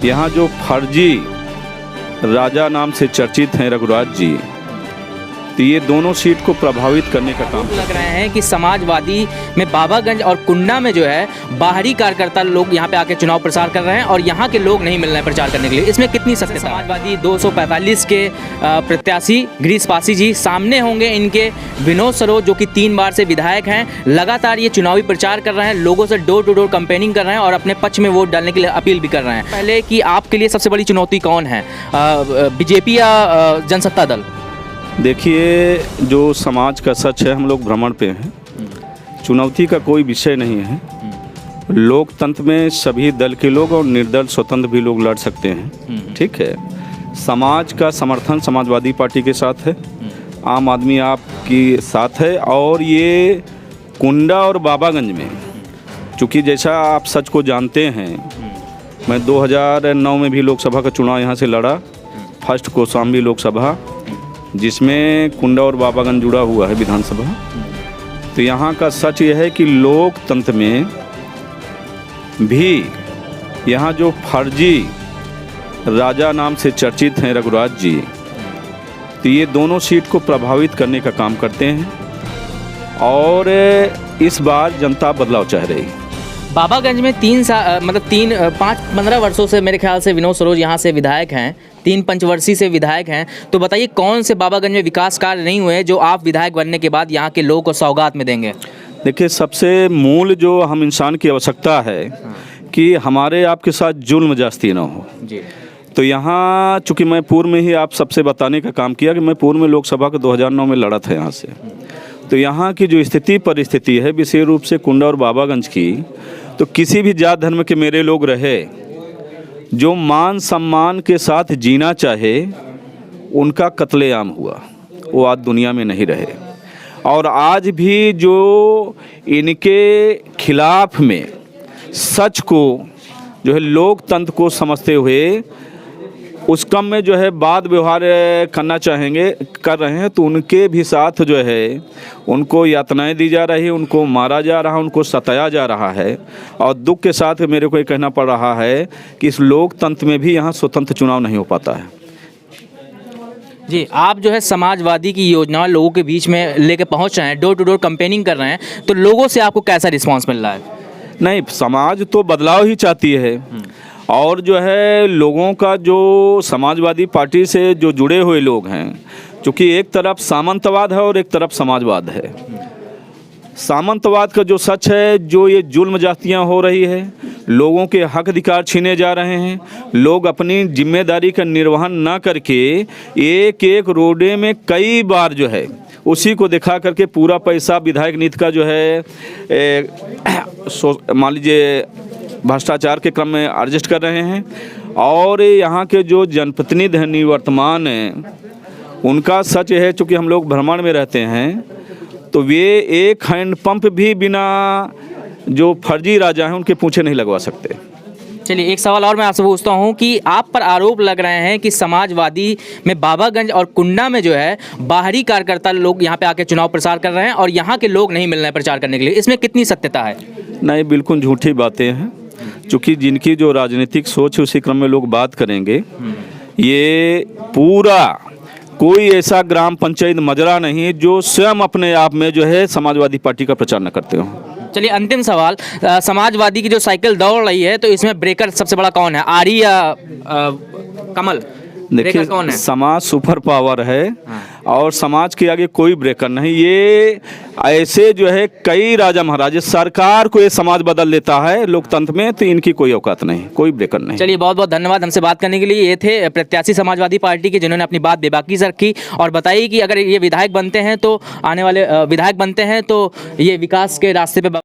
यहाँ जो फर्जी राजा नाम से चर्चित हैं रघुराज जी, तो ये दोनों सीट को प्रभावित करने का काम लग रहे हैं कि समाजवादी में बाबागंज और कुंडा में जो है बाहरी कार्यकर्ता लोग यहाँ पे आके चुनाव प्रचार कर रहे हैं और यहाँ के लोग नहीं मिल रहे हैं प्रचार करने के लिए। इसमें कितनी सत्य? समाजवादी 245 के प्रत्याशी गिरीश पासी जी सामने होंगे। इनके विनोद सरोज जो कि 3 बार से विधायक हैं, लगातार ये चुनावी प्रचार कर रहे हैं, लोगों से डोर टू डोर कैंपेनिंग कर रहे हैं और अपने पक्ष में वोट डालने के लिए अपील भी कर रहे हैं। पहले कि आपके लिए सबसे बड़ी चुनौती कौन है, बीजेपी या जनसत्ता दल? देखिए, जो समाज का सच है, हम लोग भ्रमण पे हैं। चुनौती का कोई विषय नहीं है। लोकतंत्र में सभी दल के लोग और निर्दल स्वतंत्र भी लोग लड़ सकते हैं, ठीक है। समाज का समर्थन समाजवादी पार्टी के साथ है, आम आदमी आपके साथ है। और ये कुंडा और बाबागंज में, चूँकि जैसा आप सच को जानते हैं, मैं 2009 में भी लोकसभा का चुनाव यहाँ से लड़ा, फर्स्ट कौशाम्बी लोकसभा, जिसमें कुंडा और बाबागंज जुड़ा हुआ है विधानसभा। तो यहाँ का सच यह है कि लोकतंत्र में भी यहाँ जो फर्जी राजा नाम से चर्चित हैं रघुराज जी, तो ये दोनों सीट को प्रभावित करने का काम करते हैं और इस बार जनता बदलाव चाह रही है। बाबागंज में 15 वर्षों से मेरे ख्याल से विनोद सरोज यहाँ से विधायक हैं, 3 पंचवर्षीय से विधायक हैं। तो बताइए, कौन से बाबागंज में विकास कार्य नहीं हुए जो आप विधायक बनने के बाद यहाँ के लोगों को सौगात में देंगे? देखिए, सबसे मूल जो हम इंसान की आवश्यकता है कि हमारे आपके साथ जुल्म जास्ती ना हो जी। तो यहाँ, चूँकि मैं पूर्व में ही आप सबसे बताने का काम किया कि मैं पूर्व में लोकसभा को 2009 में लड़ा था यहाँ से, तो यहाँ की जो स्थिति परिस्थिति है विशेष रूप से कुंडा और बाबागंज की, तो किसी भी जात धर्म के मेरे लोग रहे जो मान सम्मान के साथ जीना चाहे, उनका कत्लेआम हुआ, वो आज दुनिया में नहीं रहे। और आज भी जो इनके खिलाफ में सच को जो है लोकतंत्र को समझते हुए उस क्रम में जो है वाद व्यवहार करना कर रहे हैं, तो उनके भी साथ जो है उनको यातनाएं दी जा रही है, उनको मारा जा रहा है, उनको सताया जा रहा है। और दुख के साथ मेरे को ये कहना पड़ रहा है कि इस लोकतंत्र में भी यहाँ स्वतंत्र चुनाव नहीं हो पाता है। जी, आप जो है समाजवादी की योजना लोगों के बीच में लेके पहुँच रहे हैं, डोर टू डोर कैंपेनिंग कर रहे हैं, तो लोगों से आपको कैसा रिस्पॉन्स मिल रहा है? नहीं, समाज तो बदलाव ही चाहती है और जो है लोगों का जो समाजवादी पार्टी से जो जुड़े हुए लोग हैं, क्योंकि एक तरफ सामंतवाद है और एक तरफ समाजवाद है। सामंतवाद का जो सच है, जो ये जुल्म जातियाँ हो रही है, लोगों के हक अधिकार छीने जा रहे हैं, लोग अपनी जिम्मेदारी का निर्वहन ना करके एक एक रोडे में कई बार जो है उसी को दिखा करके पूरा पैसा विधायक नीति का जो है मान लीजिए भ्रष्टाचार के क्रम में एडजस्ट कर रहे हैं। और यहाँ के जो जनप्रतिनिधि हैं निवर्तमान हैं, उनका सच है, चूँकि हम लोग भ्रमण में रहते हैं, तो वे एक हैंडपंप भी बिना जो फर्जी राजा हैं उनके पूंछे नहीं लगवा सकते। चलिए, एक सवाल और मैं आपसे पूछता हूं कि आप पर आरोप लग रहे हैं कि समाजवादी में बाबागंज और कुंडा में जो है बाहरी कार्यकर्ता लोग यहाँ पे आके चुनाव प्रचार कर रहे हैं और यहाँ के लोग नहीं मिल रहे हैं प्रचार करने के लिए। इसमें कितनी सत्यता है? नहीं, बिल्कुल झूठी बातें हैं, क्योंकि जिनकी जो राजनीतिक सोच है उसी क्रम में लोग बात करेंगे। ये पूरा कोई ऐसा ग्राम पंचायत मजरा नहीं जो स्वयं अपने आप में जो है समाजवादी पार्टी का प्रचार न करते हो। चलिए, अंतिम सवाल, समाजवादी की जो साइकिल दौड़ रही है, तो इसमें ब्रेकर सबसे बड़ा कौन है, आरी या कमल? देखिए, कौन है? समाज सुपर पावर है और समाज के आगे कोई ब्रेकर नहीं। ये ऐसे जो है कई राजा महाराजा, सरकार को ये समाज बदल लेता है लोकतंत्र में, तो इनकी कोई औकात नहीं, कोई ब्रेकर नहीं। चलिए, बहुत बहुत धन्यवाद हमसे बात करने के लिए। ये थे प्रत्याशी समाजवादी पार्टी के, जिन्होंने अपनी बात बेबाकी से रखी और बताई कि अगर ये विधायक बनते हैं तो आने वाले विधायक बनते हैं तो ये विकास के रास्ते पे